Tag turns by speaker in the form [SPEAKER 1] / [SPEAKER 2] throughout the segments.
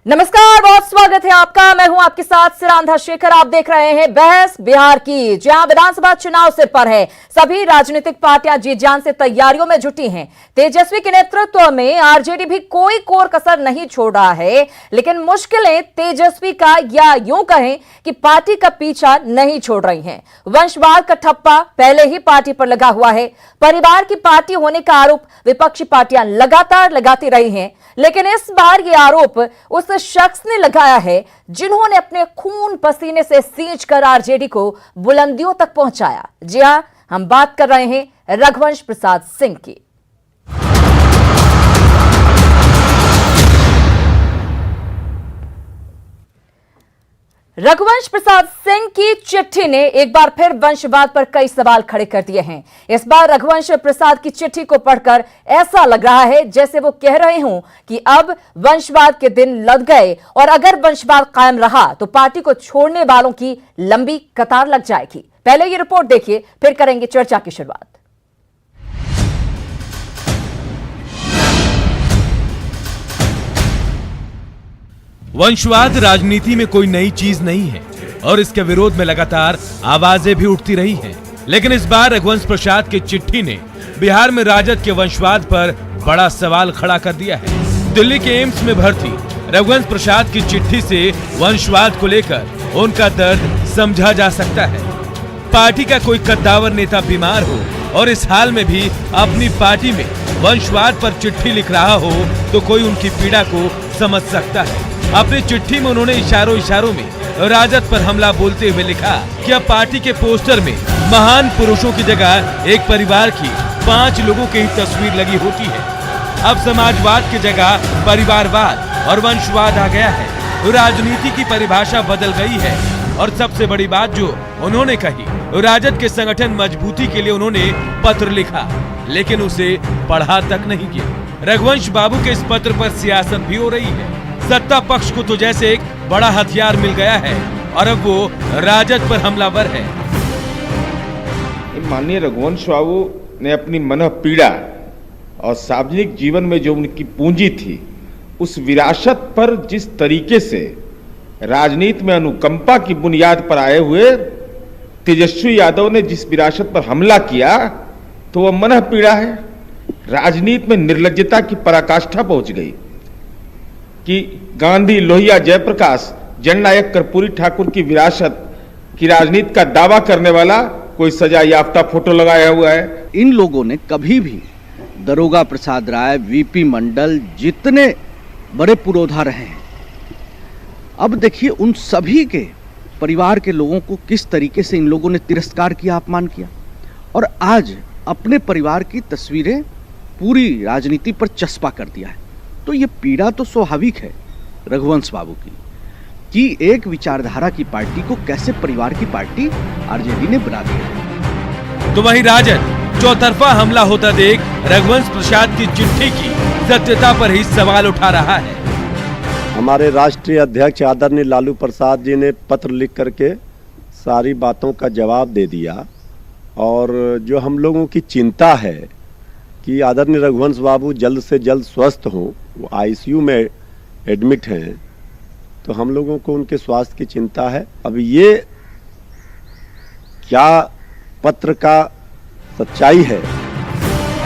[SPEAKER 1] नमस्कार, बहुत स्वागत है आपका। मैं हूं आपके साथ सिरांधा शेखर। आप देख रहे हैं बहस बिहार की, जहां विधानसभा चुनाव सिर पर है। सभी राजनीतिक पार्टियां जी जान से तैयारियों में जुटी हैं। तेजस्वी के नेतृत्व में आरजेडी भी कोई कोर कसर नहीं छोड़ रहा है, लेकिन मुश्किलें तेजस्वी का या यूं कहें कि पार्टी का पीछा नहीं छोड़ रही हैं। वंशवाद का ठप्पा पहले ही पार्टी पर लगा हुआ है। परिवार की पार्टी होने का आरोप विपक्षी पार्टियां लगातार लगाती रही हैं, लेकिन इस बार यह आरोप उस शख्स ने लगाया है जिन्होंने अपने खून पसीने से सींचकर आरजेडी को बुलंदियों तक पहुंचाया। जी हां, हम बात कर रहे हैं रघुवंश प्रसाद सिंह की। रघुवंश प्रसाद सिंह की चिट्ठी ने एक बार फिर वंशवाद पर कई सवाल खड़े कर दिए हैं। इस बार रघुवंश प्रसाद की चिट्ठी को पढ़कर ऐसा लग रहा है जैसे वो कह रहे हों कि अब वंशवाद के दिन लद गए और अगर वंशवाद कायम रहा तो पार्टी को छोड़ने वालों की लंबी कतार लग जाएगी। पहले ये रिपोर्ट देखिए, फिर करेंगे चर्चा की शुरुआत।
[SPEAKER 2] वंशवाद राजनीति में कोई नई चीज नहीं है और इसके विरोध में लगातार आवाजें भी उठती रही हैं। लेकिन इस बार रघुवंश प्रसाद की चिट्ठी ने बिहार में राजद के वंशवाद पर बड़ा सवाल खड़ा कर दिया है। दिल्ली के एम्स में भर्ती रघुवंश प्रसाद की चिट्ठी से वंशवाद को लेकर उनका दर्द समझा जा सकता है। पार्टी का कोई कद्दावर नेता बीमार हो और इस हाल में भी अपनी पार्टी में वंशवाद पर चिट्ठी लिख रहा हो तो कोई उनकी पीड़ा को समझ सकता है। अपनी चिट्ठी में उन्होंने इशारों में राजद पर हमला बोलते हुए लिखा कि अब पार्टी के पोस्टर में महान पुरुषों की जगह एक परिवार की 5 लोगों की ही तस्वीर लगी होती है। अब समाजवाद की जगह परिवारवाद और वंशवाद आ गया है। राजनीति की परिभाषा बदल गई है और सबसे बड़ी बात जो उन्होंने कही, राजद के संगठन मजबूती के लिए उन्होंने पत्र लिखा, लेकिन उसे पढ़ा तक नहीं किया। रघुवंश बाबू के इस पत्र पर सियासत भी हो रही है। सत्ता पक्ष को तो जैसे एक बड़ा हथियार मिल गया है और अब वो राजद पर हमलावर है।
[SPEAKER 3] माननीय रघुवंश बाबू ने अपनी मनः पीड़ा और सार्वजनिक जीवन में जो उनकी पूंजी थी, उस विरासत पर जिस तरीके से राजनीति में अनुकंपा की बुनियाद पर आए हुए तेजस्वी यादव ने जिस विरासत पर हमला किया, तो वह मनः पीड़ा है। राजनीति में निर्लज्जता की पराकाष्ठा पहुंच गई कि गांधी, लोहिया, जयप्रकाश, जननायक कर्पूरी ठाकुर की विरासत की राजनीति का दावा करने वाला कोई सजा याफ्ता फोटो लगाया हुआ है।
[SPEAKER 4] इन लोगों ने कभी भी दरोगा प्रसाद राय, वीपी मंडल, जितने बड़े पुरोधा रहे हैं, अब देखिए उन सभी के परिवार के लोगों को किस तरीके से इन लोगों ने तिरस्कार किया, अपमान किया और आज अपने परिवार की तस्वीरें पूरी राजनीति पर चस्पा कर दिया है। तो ये पीड़ा तो स्वाभाविक है रघुवंश बाबू की कि एक विचारधारा की पार्टी को कैसे परिवार की पार्टी आरजेडी ने बना दिया।
[SPEAKER 2] तो वहीं राजद चौतरफा हमला होता देख रघुवंश प्रसाद की चिट्ठी की सत्यता पर ही सवाल उठा रहा है।
[SPEAKER 5] हमारे राष्ट्रीय अध्यक्ष आदरणीय लालू प्रसाद जी ने पत्र लिख करके सारी बातों का जवाब दे दिया और जो हम लोगों की चिंता है कि आदरणीय रघुवंश बाबू जल्द से जल्द स्वस्थ हों, वो आईसीयू में एडमिट हैं, तो हम लोगों को उनके स्वास्थ्य की चिंता है। अब ये क्या पत्र का सच्चाई है?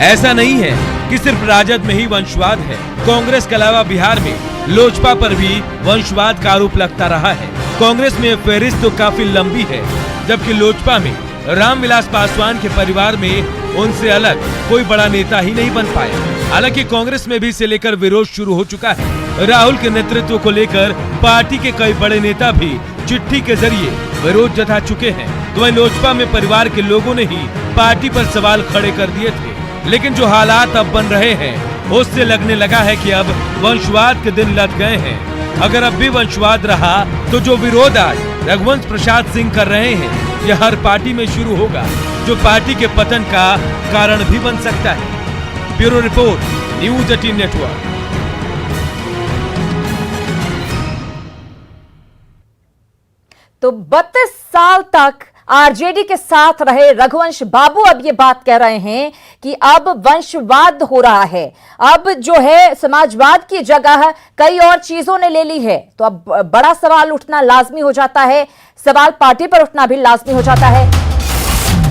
[SPEAKER 2] ऐसा नहीं है कि सिर्फ राजद में ही वंशवाद है। कांग्रेस के अलावा बिहार में लोजपा पर भी वंशवाद का आरोप लगता रहा है। कांग्रेस में फहरिस्त तो काफी लंबी है, जबकि लोजपा में रामविलास पासवान के परिवार में उनसे अलग कोई बड़ा नेता ही नहीं बन पाया। हालांकि कांग्रेस में भी इसे लेकर विरोध शुरू हो चुका है। राहुल के नेतृत्व को लेकर पार्टी के कई बड़े नेता भी चिट्ठी के जरिए विरोध जता चुके हैं। तो वहीं लोजपा में परिवार के लोगों ने ही पार्टी पर सवाल खड़े कर दिए थे। लेकिन जो हालात अब बन रहे हैं, उससे लगने लगा है कि अब वंशवाद के दिन लद गए हैं। अगर अब भी वंशवाद रहा तो जो विरोध आज रघुवंश प्रसाद सिंह कर रहे हैं, यह हर पार्टी में शुरू होगा, जो पार्टी के पतन का कारण भी बन सकता है। Bureau report, news 18 network.
[SPEAKER 1] तो 32 साल तक आरजेडी के साथ रहे रघुवंश बाबू अब ये बात कह रहे हैं कि अब वंशवाद हो रहा है, अब जो है समाजवाद की जगह कई और चीजों ने ले ली है। तो अब बड़ा सवाल उठना लाजमी हो जाता है, सवाल पार्टी पर उठना भी लाजमी हो जाता है।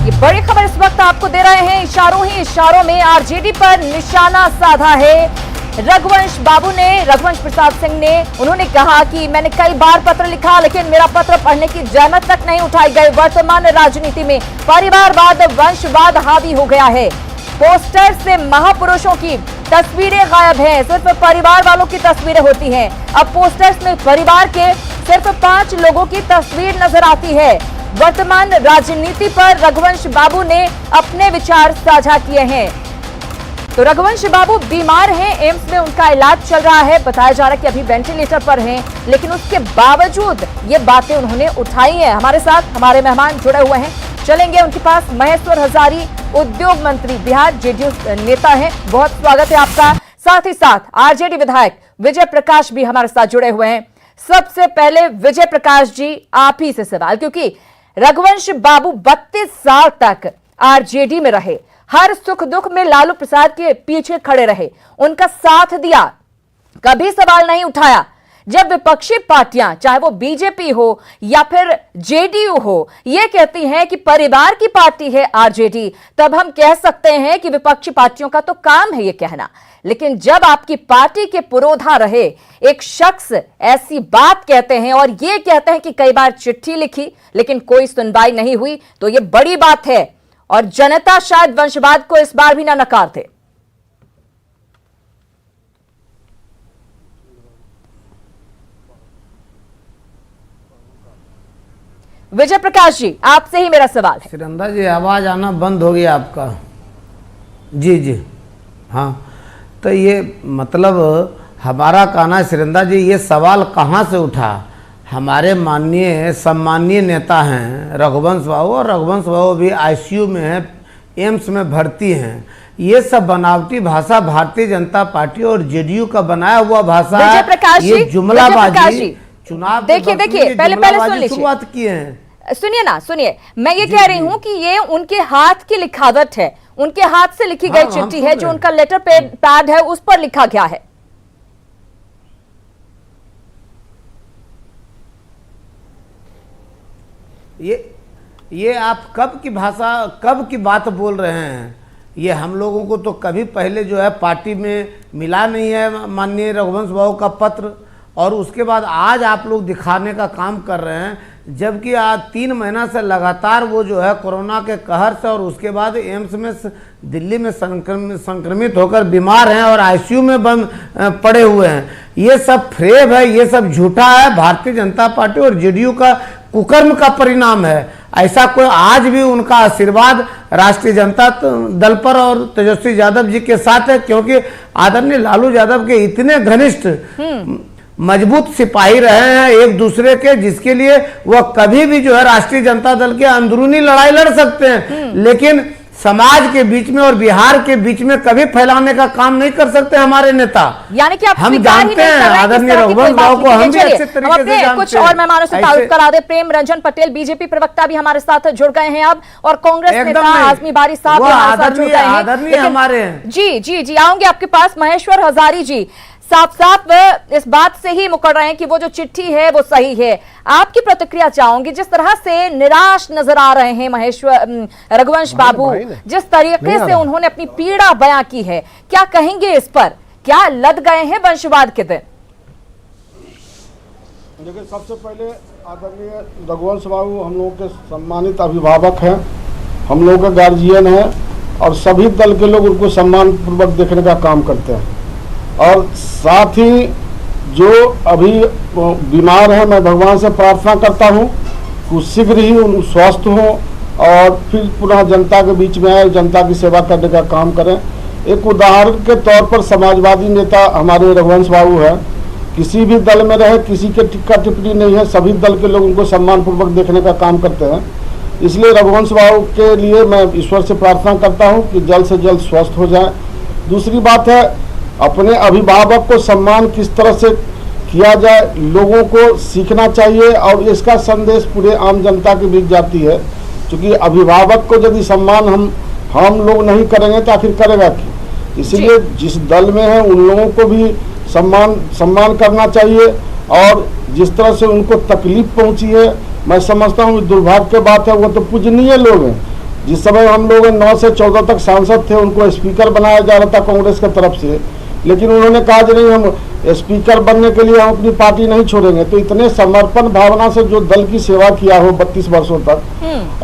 [SPEAKER 1] ये बड़ी खबर इस वक्त आपको दे रहे हैं, इशारों ही इशारों में आरजेडी पर निशाना साधा है रघुवंश बाबू ने, रघुवंश प्रसाद सिंह ने। उन्होंने कहा कि मैंने कई बार पत्र लिखा लेकिन मेरा पत्र पढ़ने की जहमत तक नहीं उठाई गई। वर्तमान राजनीति में परिवारवाद, वंशवाद हावी हो गया है। पोस्टर से महापुरुषों की तस्वीरें गायब हैं, सिर्फ परिवार वालों की तस्वीरें होती हैं। अब पोस्टर्स में परिवार के सिर्फ 5 लोगों की तस्वीर नजर आती है। वर्तमान राजनीति पर रघुवंश बाबू ने अपने विचार साझा किए हैं। तो रघुवंश बाबू बीमार हैं, एम्स में उनका इलाज चल रहा है। बताया जा रहा है कि अभी वेंटिलेटर पर हैं, लेकिन उसके बावजूद ये बातें उन्होंने उठाई हैं। हमारे साथ हमारे मेहमान जुड़े हुए हैं, चलेंगे उनके पास। महेश्वर हजारी, उद्योग मंत्री, बिहार जेडीयू नेता हैं, बहुत स्वागत है आपका। साथ ही साथ आरजेडी विधायक विजय प्रकाश भी हमारे साथ जुड़े हुए हैं। सबसे पहले विजय प्रकाश जी, आप ही से सवाल, क्योंकि रघुवंश बाबू 32 साल तक आरजेडी में रहे, हर सुख दुख में लालू प्रसाद के पीछे खड़े रहे, उनका साथ दिया, कभी सवाल नहीं उठाया। जब विपक्षी पार्टियां, चाहे वो बीजेपी हो या फिर जेडीयू हो, ये कहती हैं कि परिवार की पार्टी है आरजेडी, तब हम कह सकते हैं कि विपक्षी पार्टियों का तो काम है ये कहना। लेकिन जब आपकी पार्टी के पुरोधा रहे एक शख्स ऐसी बात कहते हैं और ये कहते हैं कि कई बार चिट्ठी लिखी लेकिन कोई सुनवाई नहीं हुई, तो ये बड़ी बात है और जनता शायद वंशवाद को इस बार भी ना नकारते। विजय प्रकाश जी, आपसे ही मेरा सवाल है।
[SPEAKER 6] सिरंदा जी, आवाज आना बंद हो गया आपका। जी जी, हाँ, तो ये मतलब हमारा कहना सिरंदा जी, ये सवाल कहाँ से उठा? हमारे माननीय सम्मानीय नेता हैं रघुवंश बाबू, और रघुवंश बाबू भी आईसीयू में है, एम्स में भर्ती हैं। ये सब बनावटी भाषा भारतीय जनता पार्टी और जेडीयू का बनाया हुआ भाषा है। ये जुमलाबाजी, चुनाव
[SPEAKER 1] देखिए पहले
[SPEAKER 6] शुरुआत किए हैं।
[SPEAKER 1] सुनिए ना, सुनिए, मैं ये कह रही हूं कि ये उनके हाथ की लिखावट है, उनके हाथ से लिखी गई चिट्ठी है, जो उनका लेटर पैड है उस पर लिखा गया है।
[SPEAKER 6] ये आप कब की भाषा, कब की बात बोल रहे हैं? ये हम लोगों को तो कभी पहले जो है पार्टी में मिला नहीं है माननीय रघुवंश बाबू का पत्र, और उसके बाद आज आप लोग दिखाने का काम कर रहे हैं, जबकि आज 3 महीना से लगातार वो जो है कोरोना के कहर से और उसके बाद एम्स में दिल्ली में संक्रमित होकर बीमार हैं और आईसीयू में बंद पड़े हुए हैं। ये सब फ्रेब है, ये सब झूठा है, भारतीय जनता पार्टी और जेडीयू का कुकर्म का परिणाम है। ऐसा कोई आज भी उनका आशीर्वाद राष्ट्रीय जनता दल पर और तेजस्वी यादव जी के साथ है, क्योंकि आदरणीय लालू यादव के इतने घनिष्ठ मजबूत सिपाही रहे हैं एक दूसरे के, जिसके लिए वह कभी भी जो है राष्ट्रीय जनता दल के अंदरूनी लड़ाई लड़ सकते हैं, लेकिन समाज के बीच में और बिहार के बीच में कभी फैलाने का काम नहीं कर सकते हमारे नेता।
[SPEAKER 1] यानी कि आप
[SPEAKER 6] हम जानते हैं आदरणीय रघुवंश बाबू को, हम भी अच्छे तरीके से जानते
[SPEAKER 1] कुछ और मेहमानों से तारुफ करा दे। प्रेम रंजन पटेल बीजेपी प्रवक्ता भी हमारे साथ जुड़ गए हैं अब, और कांग्रेस नेता आजमी बारी साहब हमारे साथ जुड़ गए हैं हमारे। जी जी जी, आऊंगे आपके पास। महेश्वर हजारी जी, साफ साफ इस बात से ही मुकर रहे हैं कि वो जो चिट्ठी है वो सही है। आपकी प्रतिक्रिया चाहूंगी, जिस तरह से निराश नजर आ रहे हैं महेश्वर रघुवंश बाबू, जिस तरीके से उन्होंने अपनी पीड़ा बयां की है, क्या कहेंगे इस पर? क्या लद गए हैं वंशवाद के दिन?
[SPEAKER 7] देखिए, सबसे पहले आदरणीय रघुवंश बाबू हम लोगों के सम्मानित अभिभावक हैं, हम लोगों के गार्जियन हैं, और सभी दल के लोग उनको सम्मान पूर्वक देखने का काम करते हैं। और साथ ही जो अभी बीमार है, मैं भगवान से प्रार्थना करता हूँ कि शीघ्र ही उन स्वस्थ हों और फिर पुनः जनता के बीच में आए, जनता की सेवा करने का काम करें। एक उदाहरण के तौर पर समाजवादी नेता हमारे रघुवंश बाबू है, किसी भी दल में रहे, किसी के टिक्का टिप्पणी नहीं है, सभी दल के लोग उनको सम्मानपूर्वक देखने का काम करते हैं। इसलिए रघुवंश बाबू के लिए मैं ईश्वर से प्रार्थना करता हूँ कि जल्द से जल्द स्वस्थ हो जाए। दूसरी बात है, अपने अभिभावक को सम्मान किस तरह से किया जाए, लोगों को सीखना चाहिए, और इसका संदेश पूरे आम जनता के बीच जाती है क्योंकि अभिभावक को यदि सम्मान हम लोग नहीं करेंगे तो आखिर करेगा कि। इसीलिए जिस दल में है उन लोगों को भी सम्मान करना चाहिए। और जिस तरह से उनको तकलीफ पहुंची है, मैं समझता हूँ दुर्भाग्य की बात है। वो तो पूजनीय लोग हैं। जिस समय हम लोग 9 से 14 तक सांसद थे, उनको स्पीकर बनाया जा रहा था कांग्रेस की तरफ से, लेकिन उन्होंने कहा कि नहीं, हम स्पीकर बनने के लिए हम अपनी पार्टी नहीं छोड़ेंगे। तो इतने समर्पण भावना से जो दल की सेवा किया हो 32 वर्षों तक,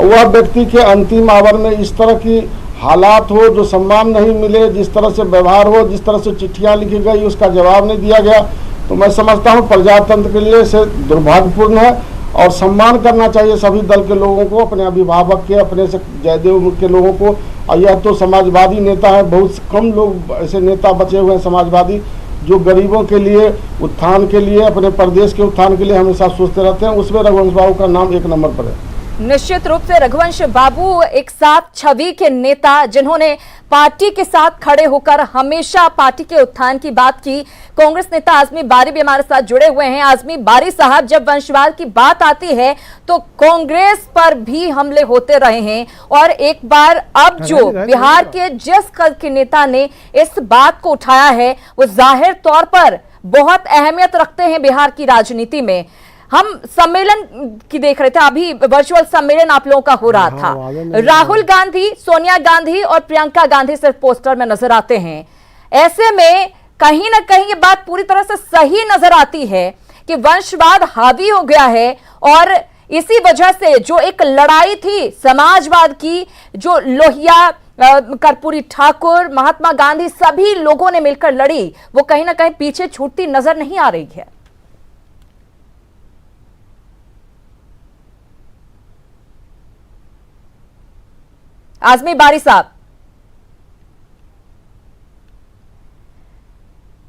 [SPEAKER 7] वह व्यक्ति के अंतिम आवर में इस तरह की हालात हो, जो सम्मान नहीं मिले, जिस तरह से व्यवहार हो, जिस तरह से चिट्ठियां लिखी गई उसका जवाब नहीं दिया गया, तो मैं समझता हूँ प्रजातंत्र के लिए से दुर्भाग्यपूर्ण है। और सम्मान करना चाहिए सभी दल के लोगों को, अपने अभिभावक के, अपने से जयदेव के लोगों को। और यह तो समाजवादी नेता है, बहुत कम लोग ऐसे नेता बचे हुए हैं समाजवादी जो गरीबों के लिए, उत्थान के लिए, अपने प्रदेश के उत्थान के लिए हमेशा सोचते रहते हैं। उसमें रघुवंश बाबू का नाम 1 नंबर पर है।
[SPEAKER 1] निश्चित रूप से रघुवंश बाबू एक साथ छवि के नेता, जिन्होंने पार्टी के साथ खड़े होकर हमेशा पार्टी के उत्थान की बात की। कांग्रेस नेता आजमी बारी भी हमारे साथ जुड़े हुए हैं। आजमी बारी साहब, जब वंशवाद की बात आती है तो कांग्रेस पर भी हमले होते रहे हैं, और एक बार अब जो बिहार के जिस कद के नेता ने इस बात को उठाया है, वो जाहिर तौर पर बहुत अहमियत रखते हैं बिहार की राजनीति में। हम सम्मेलन की देख रहे थे, अभी वर्चुअल सम्मेलन आप लोगों का हो रहा था। राहुल गांधी, सोनिया गांधी और प्रियंका गांधी सिर्फ पोस्टर में नजर आते हैं। ऐसे में कहीं ना कहीं ये बात पूरी तरह से सही नजर आती है कि वंशवाद हावी हो गया है, और इसी वजह से जो एक लड़ाई थी समाजवाद की, जो लोहिया, कर्पूरी ठाकुर, महात्मा गांधी, सभी लोगों ने मिलकर लड़ी, वो कहीं ना कहीं पीछे छूटती नजर नहीं आ रही है। आजमी बारी साहब,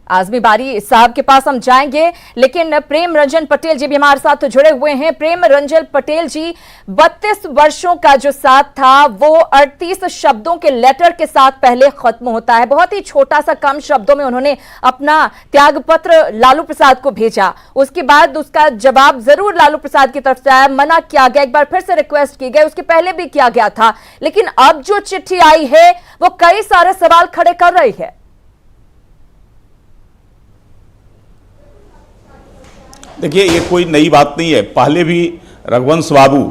[SPEAKER 1] आजमी बारी साहब के पास हम जाएंगे, लेकिन प्रेम रंजन पटेल जी भी हमारे साथ जुड़े हुए हैं। प्रेम रंजन पटेल जी, 32 वर्षों का जो साथ था वो 38 शब्दों के लेटर के साथ पहले खत्म होता है। बहुत ही छोटा सा, कम शब्दों में उन्होंने अपना त्याग पत्र लालू प्रसाद को भेजा। उसके बाद उसका जवाब जरूर लालू प्रसाद की तरफ से आया, मना किया गया, एक बार फिर से रिक्वेस्ट की गई, उसके पहले भी किया गया था। लेकिन अब जो चिट्ठी आई है वो कई सारे सवाल खड़े कर रही है।
[SPEAKER 8] देखिए, ये कोई नई बात नहीं है। पहले भी रघुवंश बाबू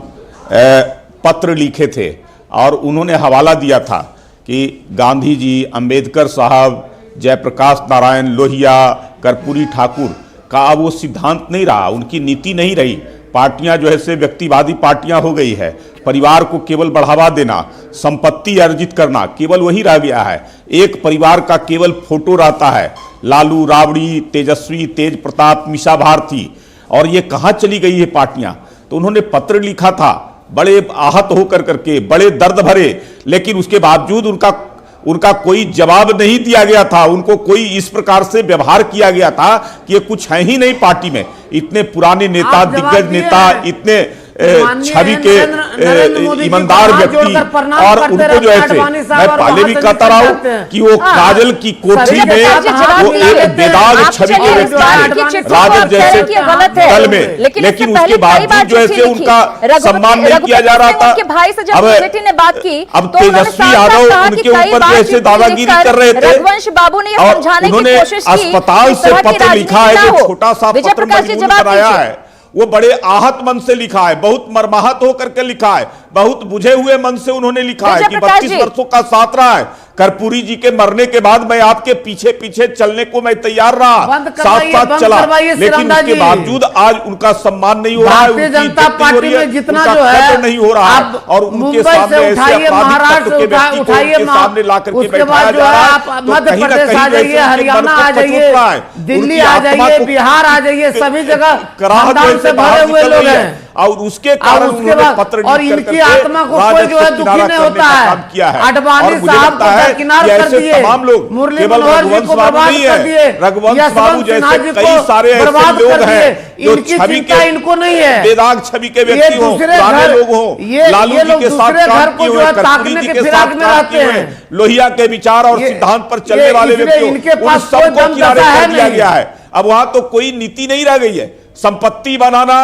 [SPEAKER 8] पत्र लिखे थे और उन्होंने हवाला दिया था कि गांधी जी, अंबेडकर साहब, जयप्रकाश नारायण, लोहिया, कर्पूरी ठाकुर का अब वो सिद्धांत नहीं रहा, उनकी नीति नहीं रही। पार्टियां जो है से व्यक्तिवादी पार्टियां हो गई है। परिवार को केवल बढ़ावा देना, संपत्ति अर्जित करना, केवल वही रह गया है। एक परिवार का केवल फोटो रहता है, लालू, राबड़ी, तेजस्वी, तेज प्रताप, मीसा भारती, और ये कहाँ चली गई है पार्टियां। तो उन्होंने पत्र लिखा था, बड़े आहत होकर करके, बड़े दर्द भरे, लेकिन उसके बावजूद उनका कोई जवाब नहीं दिया गया था। उनको कोई इस प्रकार से व्यवहार किया गया था कि ये कुछ है ही नहीं पार्टी में। इतने पुराने नेता, दिग्गज नेता, इतने छवि के ईमानदार व्यक्ति, और उनको जो है, मैं पहले भी कहता रहा हूं कि वो काजल की कोठरी में वो एक बेदाग छवि के व्यक्ति थे, राजद जैसे दल में, लेकिन उसके बावजूद जो है उनका सम्मान नहीं किया जा रहा था। अब तेजस्वी यादव उनके ऊपर जो है दादागिरी कर रहे थे, और उन्होंने अस्पताल से पत्र लिखा है, जो छोटा सा पत्र मजबूर बनाया है, वो बड़े आहत मन से लिखा है, बहुत मर्माहत होकर के लिखा है, बहुत बुझे हुए मन से उन्होंने लिखा है कि 32 वर्षों का साथ रहा है। कर्पूरी जी के मरने के बाद मैं आपके पीछे पीछे चलने को मैं तैयार रहा, साथ साथ चला, लेकिन उसके बावजूद आज उनका सम्मान नहीं हो रहा है, उनकी इज्जत नहीं हो रही है, उनका कदर नहीं हो रहा है, और उनके सामने ऐसे आपराधिक तत्व के व्यक्ति को उनके सामने ला करके बैठाया जा रहा है। तो कहीं ना कहीं
[SPEAKER 6] हरियाणा आ जाइए, दिल्ली आ जाइए, बिहार आ जाइए, सभी जगह कराहत से भरे हुए लोग हैं,
[SPEAKER 8] और उसके कारण उन्होंने पत्र
[SPEAKER 6] और इनकी आत्मा को कोई जो है दुखी नहीं होता है। अडवाणी साहब को दरकिनार कर दिए,
[SPEAKER 8] तमाम लोग,
[SPEAKER 6] मुरली
[SPEAKER 8] केवल
[SPEAKER 6] मनोहर जी को बर्बाद कर दिए,
[SPEAKER 8] रघुवंश बाबू जैसे कई सारे ऐसे लोग हैं जो छवि के,
[SPEAKER 6] इनको नहीं है,
[SPEAKER 8] बेदाग छवि के व्यक्ति हों, पुराने लोग हों, लालू जी के साथ काम किए हुए, कर्पूरी जी के साथ काम किए हुए, लोहिया के विचार और सिद्धांत पर चलने वाले व्यक्ति, उन सबको किनारे कर दिया गया है। अब वहां तो कोई नीति नहीं रह गई है। संपत्ति बनाना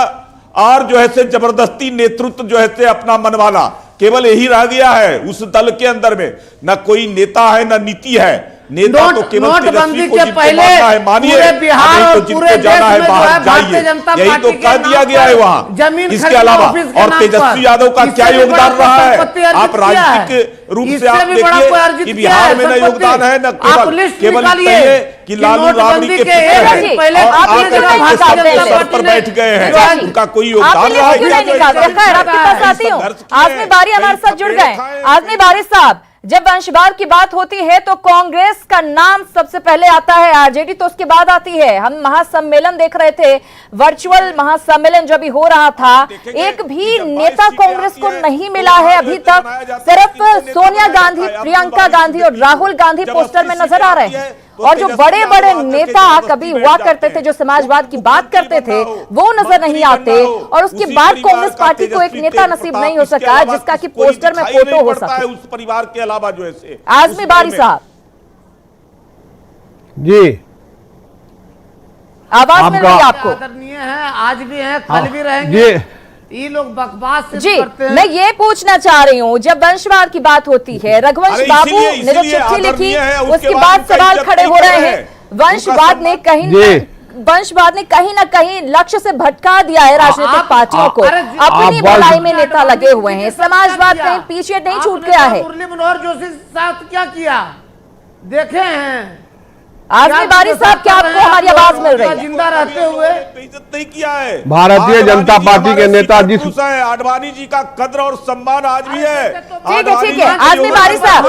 [SPEAKER 8] और जो है से जबरदस्ती नेतृत्व जो है से अपना मनवाना, केवल यही रह गया है उस दल के अंदर में, न कोई नेता है न नीति है। नेता तो केवल
[SPEAKER 6] नोटबंदी के
[SPEAKER 8] जिनको
[SPEAKER 6] पहले
[SPEAKER 8] मानना है मानिए,
[SPEAKER 6] पूरे बिहार
[SPEAKER 8] नहीं
[SPEAKER 6] और
[SPEAKER 8] तो
[SPEAKER 6] पूरे
[SPEAKER 8] जिनको
[SPEAKER 6] देश
[SPEAKER 8] जाना है
[SPEAKER 6] में जो
[SPEAKER 8] बाहर
[SPEAKER 6] है भारतीय
[SPEAKER 8] जाइए,
[SPEAKER 6] जनता
[SPEAKER 8] यही
[SPEAKER 6] पार्टी
[SPEAKER 8] तो
[SPEAKER 6] के
[SPEAKER 8] कह
[SPEAKER 6] नाम
[SPEAKER 8] दिया गया है
[SPEAKER 6] पर
[SPEAKER 8] वहां।
[SPEAKER 6] जमीन
[SPEAKER 8] इसके
[SPEAKER 6] खरीदना
[SPEAKER 8] अलावा
[SPEAKER 6] ऑफिस के
[SPEAKER 8] और
[SPEAKER 6] नाम
[SPEAKER 8] तेजस्वी
[SPEAKER 6] पर।
[SPEAKER 8] यादव का क्या
[SPEAKER 6] इससे भी
[SPEAKER 8] योगदान
[SPEAKER 6] बड़ा
[SPEAKER 8] रहा है?
[SPEAKER 6] संपत्ति अर्जित
[SPEAKER 8] आप
[SPEAKER 6] किया है।
[SPEAKER 8] राजनीतिक रूप से
[SPEAKER 6] इससे
[SPEAKER 8] आप
[SPEAKER 6] भी बड़ा कोई
[SPEAKER 8] देखिए
[SPEAKER 6] अर्जित
[SPEAKER 8] कि
[SPEAKER 6] किया
[SPEAKER 8] बिहार
[SPEAKER 6] है
[SPEAKER 8] में न
[SPEAKER 6] संपत्ति।
[SPEAKER 8] योगदान है न
[SPEAKER 6] आप लिस्ट
[SPEAKER 8] केवल
[SPEAKER 6] निकालिए
[SPEAKER 8] कहिए कि लालू
[SPEAKER 6] नोटबंदी
[SPEAKER 8] राबड़ी के
[SPEAKER 6] के एक
[SPEAKER 8] पुत्र
[SPEAKER 6] दिन पहले
[SPEAKER 8] और
[SPEAKER 1] आप
[SPEAKER 8] आज
[SPEAKER 1] ये क्यों
[SPEAKER 8] तक
[SPEAKER 1] नहीं
[SPEAKER 8] के
[SPEAKER 1] निकालते
[SPEAKER 8] सर
[SPEAKER 1] हैं?
[SPEAKER 8] पर बैठ गए
[SPEAKER 1] विजय
[SPEAKER 8] हैं,
[SPEAKER 1] जी,
[SPEAKER 8] उनका कोई
[SPEAKER 1] आप
[SPEAKER 8] योगदान
[SPEAKER 1] ये
[SPEAKER 8] रहा है
[SPEAKER 1] क्यों
[SPEAKER 8] क्या?
[SPEAKER 1] नहीं निकालते? खैर, आपके पास आती हूँ। आजमी बारी हमारे साथ जुड़ गए। आजमी बारी साहब, जब वंशवाद की बात होती है तो कांग्रेस का नाम सबसे पहले आता है, आरजेडी तो उसके बाद आती है। हम महासम्मेलन देख रहे थे, वर्चुअल महासम्मेलन जो भी हो रहा था, एक भी नेता कांग्रेस को नहीं मिला है अभी तक। सिर्फ सोनिया गांधी, प्रियंका गांधी और राहुल गांधी पोस्टर में नजर आ रहे हैं। और जो बड़े बड़े नेता कभी हुआ करते थे, जो समाजवाद की बात करते थे, वो नजर नहीं आते। और उसके बाद कांग्रेस पार्टी को एक नेता नसीब नहीं हो सका जिसका कि पोस्टर में फोटो हो सके।
[SPEAKER 8] उस परिवार के अलावा जो है
[SPEAKER 1] आजमी बारी साहब
[SPEAKER 7] जी,
[SPEAKER 1] आवाज मिल रही है आपको?
[SPEAKER 6] आदरणीय है, आज भी है, कल भी रहेंगे।
[SPEAKER 7] जी
[SPEAKER 6] ये लोग बकवास से
[SPEAKER 1] जी,
[SPEAKER 6] करते हैं।
[SPEAKER 1] मैं ये पूछना चाह रही हूँ, जब वंशवाद की बात होती है, रघुवंश
[SPEAKER 8] अरे
[SPEAKER 1] बाबू ने जो
[SPEAKER 8] इसीलिए
[SPEAKER 1] चिट्ठी लिखी,
[SPEAKER 8] आदरणीय है, उसके
[SPEAKER 1] उसके
[SPEAKER 8] बाद
[SPEAKER 1] बाद
[SPEAKER 8] उनका
[SPEAKER 1] सवाल
[SPEAKER 8] इज्जत
[SPEAKER 1] खड़े
[SPEAKER 8] नहीं
[SPEAKER 1] हो
[SPEAKER 8] कर
[SPEAKER 1] रहे
[SPEAKER 8] रहे
[SPEAKER 1] हैं।
[SPEAKER 8] हैं।
[SPEAKER 1] वंशवाद ने कहीं ना कहीं लक्ष्य से भटका दिया है राजनीतिक पार्टियों को।
[SPEAKER 6] अरे
[SPEAKER 1] अपनी भलाई में नेता लगे हुए हैं, समाजवाद कहीं पीछे नहीं छूट गया है।
[SPEAKER 6] मुरली मनोहर जोशी के साथ क्या किया देखे हैं?
[SPEAKER 1] आजमी बारी साहब, क्या आपको हमारी आवाज मिल रही है?
[SPEAKER 6] जिंदा रहते हुए
[SPEAKER 8] इज्जत नहीं किया है।
[SPEAKER 7] भारतीय जनता पार्टी के नेता जिस
[SPEAKER 8] आडवाणी जी का कद्र और सम्मान आज भी है।
[SPEAKER 1] ठीक है। आजमी बारी साहब,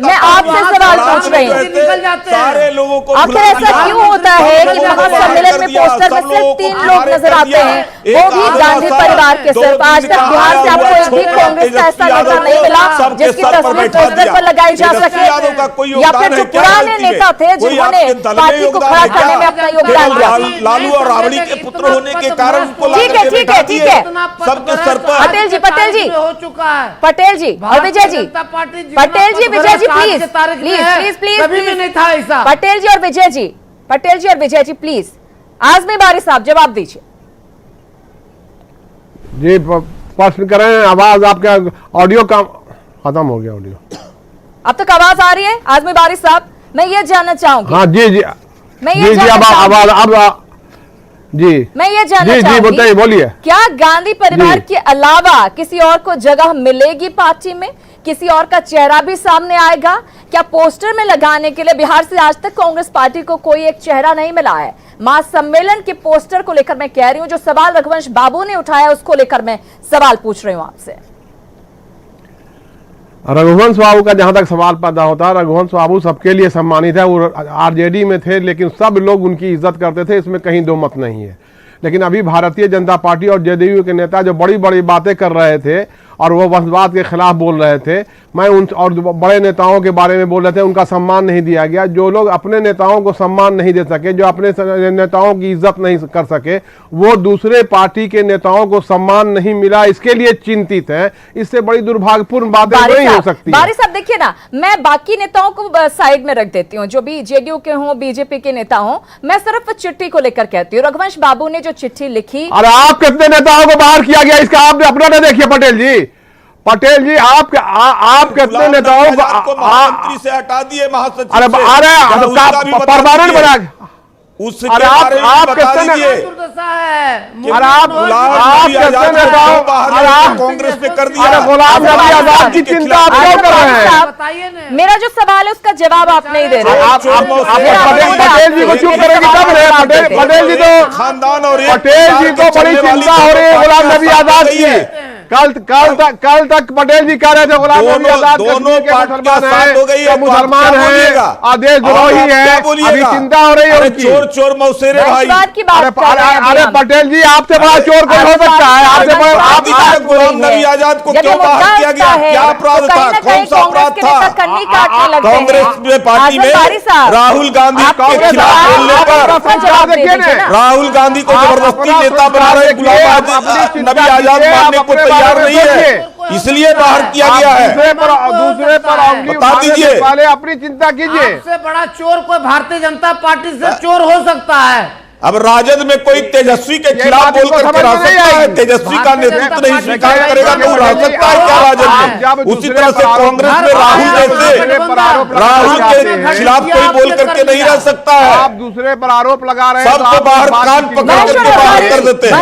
[SPEAKER 1] मैं आपसे सवाल पूछ रही हूँ,
[SPEAKER 6] निकल जाते हैं।
[SPEAKER 8] सारे लोगों को
[SPEAKER 1] आखिर ऐसा क्यों होता है कि महासम्मेलन में पोस्टर में सिर्फ 3 लोग नजर आते हैं, वो भी गांधी परिवार के सिर्फ? आज तक बिहार से आपको एक भी कांग्रेस का ऐसा नेता नहीं मिला जिसकी तस्वीर पोस्टर पर लगाई जा सके, या फिर जो पुराने नेता थे जिन्होंने पार्टी को खड़ा करने में अपना योगदान दिया?
[SPEAKER 8] लालू और राबड़ी के पुत्र होने के कारण उनको
[SPEAKER 1] ठीक है।
[SPEAKER 8] सबके सर पर
[SPEAKER 1] पटेल जी
[SPEAKER 6] हो चुका है।
[SPEAKER 1] पटेल जी और विजय जी, पटेल जी, विजय जी, प्लीज
[SPEAKER 6] कभी भी नहीं था ऐसा।
[SPEAKER 1] पटेल जी और विजय जी प्लीज। आजमी बारी साहब जवाब दीजिए।
[SPEAKER 7] जी प्रश्न करें, आवाज आपका ऑडियो का खत्म हो गया ऑडियो।
[SPEAKER 1] अब तक आवाज आ रही है? आजमी बारी साहब, मैं ये जानना चाहूंगी।
[SPEAKER 7] हाँ जी
[SPEAKER 1] मैं ये जानना
[SPEAKER 7] आवाज अब जी
[SPEAKER 1] मैं ये जानना
[SPEAKER 7] जी
[SPEAKER 1] चाहूंगी,
[SPEAKER 7] बोलिए।
[SPEAKER 1] क्या गांधी परिवार
[SPEAKER 7] जी।
[SPEAKER 1] के अलावा किसी और को जगह मिलेगी पार्टी में? किसी और का चेहरा भी सामने आएगा क्या? पोस्टर में लगाने के लिए बिहार से आज तक कांग्रेस पार्टी को कोई एक चेहरा नहीं मिला है। महासम्मेलन के पोस्टर को लेकर मैं कह रही हूं, जो सवाल रघुवंश बाबू ने उठाया उसको लेकर मैं सवाल पूछ रही हूं आपसे।
[SPEAKER 7] रघुवंश बाबू का जहां तक सवाल पैदा होता है, रघुवंश बाबू सबके लिए सम्मानित है। वो आरजेडी में थे लेकिन सब लोग उनकी इज्जत करते थे, इसमें कहीं दो मत नहीं है। लेकिन अभी भारतीय जनता पार्टी और जेडीयू के नेता जो बड़ी बड़ी बातें कर रहे थे और वो वंशवाद के खिलाफ बोल रहे थे, मैं उन और बड़े नेताओं के बारे में बोल रहे थे, उनका सम्मान नहीं दिया गया। जो लोग अपने नेताओं को सम्मान नहीं दे सके, जो अपने नेताओं की इज्जत नहीं कर सके, वो दूसरे पार्टी के नेताओं को सम्मान नहीं मिला, इसके लिए चिंतित हैं। इससे बड़ी दुर्भाग्यपूर्ण बातें नहीं हो सकती।
[SPEAKER 1] बारी साहब देखिए ना, मैं बाकी नेताओं को साइड में रख देती हूँ, जो भी जेडीयू के हों, बीजेपी के नेता हों, मैं सिर्फ चिट्ठी को लेकर कहती हूँ। रघुवंश बाबू ने जो चिट्ठी लिखी,
[SPEAKER 7] अरे आप कितने नेताओं को बाहर किया गया इसका आपने अपना ना देखिए। पटेल जी आप कितने नेताओं को
[SPEAKER 8] महामंत्री से हटा दिए, महासचिव
[SPEAKER 7] अरे परमानेंट बना?
[SPEAKER 8] उसके
[SPEAKER 7] अरे
[SPEAKER 8] बारे में
[SPEAKER 7] आप
[SPEAKER 8] बता
[SPEAKER 7] कितने
[SPEAKER 8] दीजिए।
[SPEAKER 7] अरे आप कितने नेताओं
[SPEAKER 8] कांग्रेस पे कर दिया।
[SPEAKER 7] अरे गुलाम नबी आजाद की चिंता आप क्यों कर रहे हैं?
[SPEAKER 1] मेरा जो सवाल है उसका जवाब आप नहीं दे रहे।
[SPEAKER 7] पटेल जी को चुप करेंगे कब रहे? पटेल जी तो
[SPEAKER 8] खानदान और
[SPEAKER 7] पटेल जी को बड़ी चिंता हो रही है गुलाम नबी आजाद की। कल तक पटेल जी कह रहे थे गुलाम नबी आजाद
[SPEAKER 8] दोनों मुसलमान है,
[SPEAKER 7] मुसलमान है, आदेश द्रोही है, अभी चिंता हो रही है।
[SPEAKER 8] चोर मौसेरे भाई।
[SPEAKER 7] अरे पटेल जी आपसे बड़ा चोर कोई हो सकता है? आपसे बड़ा
[SPEAKER 8] गुलाम नबी आजाद को क्यों बाहर किया गया? क्या अपराध था? कौन सा अपराध था? कांग्रेस पार्टी में राहुल गांधी के खिलाफ बोलने पर राहुल गांधी को जबरदस्ती नेता बना रहे गुलाम नबी आजाद मानने को तैयार नहीं है, इसलिए बाहर किया गया है।
[SPEAKER 7] दूसरे पर
[SPEAKER 8] बता दीजिए,
[SPEAKER 7] पहले अपनी चिंता कीजिए।
[SPEAKER 6] सबसे बड़ा चोर कोई भारतीय जनता पार्टी से चोर हो सकता है?
[SPEAKER 8] अब राजद में कोई तेजस्वी के खिलाफ बोल करके रह सकता है? तेजस्वी का नेतृत्व नहीं स्वीकार करेगा तो रह सकता है क्या राजद में? उसी तरह से कांग्रेस में राहुल जैसे राहुल के खिलाफ कोई बोल करके नहीं रह सकता है।
[SPEAKER 7] आप दूसरे पर आरोप लगा रहे हैं,
[SPEAKER 8] सबको बाहर कान पकड़ करके बाहर कर देते हैं।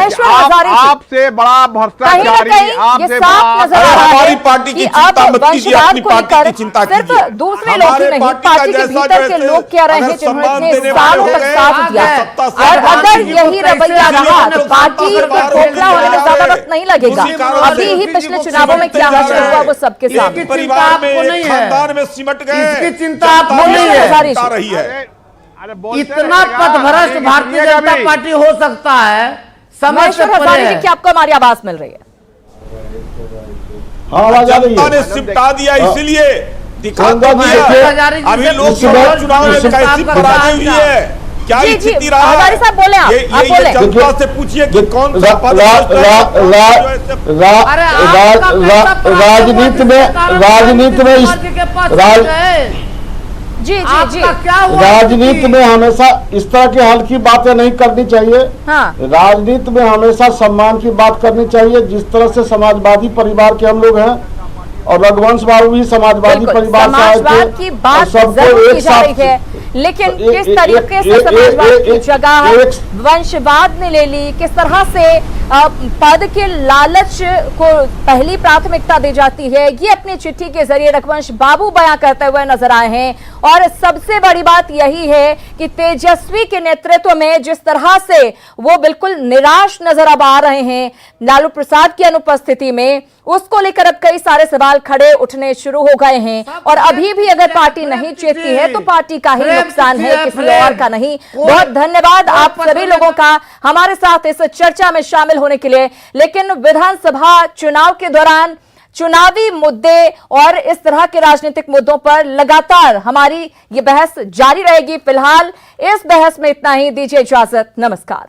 [SPEAKER 7] आपसे बड़ा भ्रष्टाचारी, आपसे
[SPEAKER 8] हमारी पार्टी की चिंता मत कीजिए, अपनी पार्टी की चिंता कीजिए।
[SPEAKER 1] दूसरे लोग ही नहीं, पार्टी के भीतर के लोग क्या रहे हैं जिन्होंने इतने सालों तक साथ दिया। और अगर यही रवैया रहा तो पार्टी को खोखला होने में ज्यादा वक्त नहीं लगेगा। अभी ही पिछले चुनावों में क्या हासिल हुआ वो सबके सामने।
[SPEAKER 8] परिवार में, खानदान में सिमट गए।
[SPEAKER 6] इसकी चिंता आपको नहीं है। इतना पथभ्रष्ट भारतीय जनता पार्टी हो सकता है, समय से परे है।
[SPEAKER 1] क्या आपको हमारी आवाज मिल रही है?
[SPEAKER 8] जनता ने सिमटा दिया, इसीलिए दिखा दिया। अभी लोग चुनाव में कैसी पराजय हुई है, क्या स्थिति रहा है?
[SPEAKER 1] साहब बोले, आप बोले।
[SPEAKER 8] जनता से पूछिए कि कौन सा पद
[SPEAKER 7] राजनीति में
[SPEAKER 6] क्या हुआ?
[SPEAKER 7] राजनीति में हमेशा इस तरह के हल की बातें नहीं करनी चाहिए।
[SPEAKER 1] हाँ।
[SPEAKER 7] राजनीति में हमेशा सम्मान की बात करनी चाहिए। जिस तरह से समाजवादी परिवार के हम लोग हैं और रघुवंश बाबू भी समाजवादी परिवार से आए थे,
[SPEAKER 1] समाजवाद की बात जरूर की जा रही है, लेकिन किस तरीके से समाजवाद की जगह वंशवाद ने ले ली, किस तरह से पद के लालच को पहली प्राथमिकता दी जाती है, ये अपनी चिट्ठी के जरिए रघुवंश बाबू बयां करते हुए नजर आए हैं। और सबसे बड़ी बात यही है कि तेजस्वी के नेतृत्व में जिस तरह से वो बिल्कुल निराश नजर अब आ रहे हैं लालू प्रसाद की अनुपस्थिति में, उसको लेकर अब कई सारे सवाल खड़े उठने शुरू हो गए हैं। और अभी भी अगर पार्टी नहीं चेतती है तो पार्टी का ही नुकसान है, किसी और का नहीं। बहुत धन्यवाद आप सभी लोगों का हमारे साथ इस चर्चा में शामिल होने के लिए। लेकिन विधानसभा चुनाव के दौरान चुनावी मुद्दे और इस तरह के राजनीतिक मुद्दों पर लगातार हमारी ये बहस जारी रहेगी। फिलहाल इस बहस में इतना ही, दीजिए इजाजत, नमस्कार।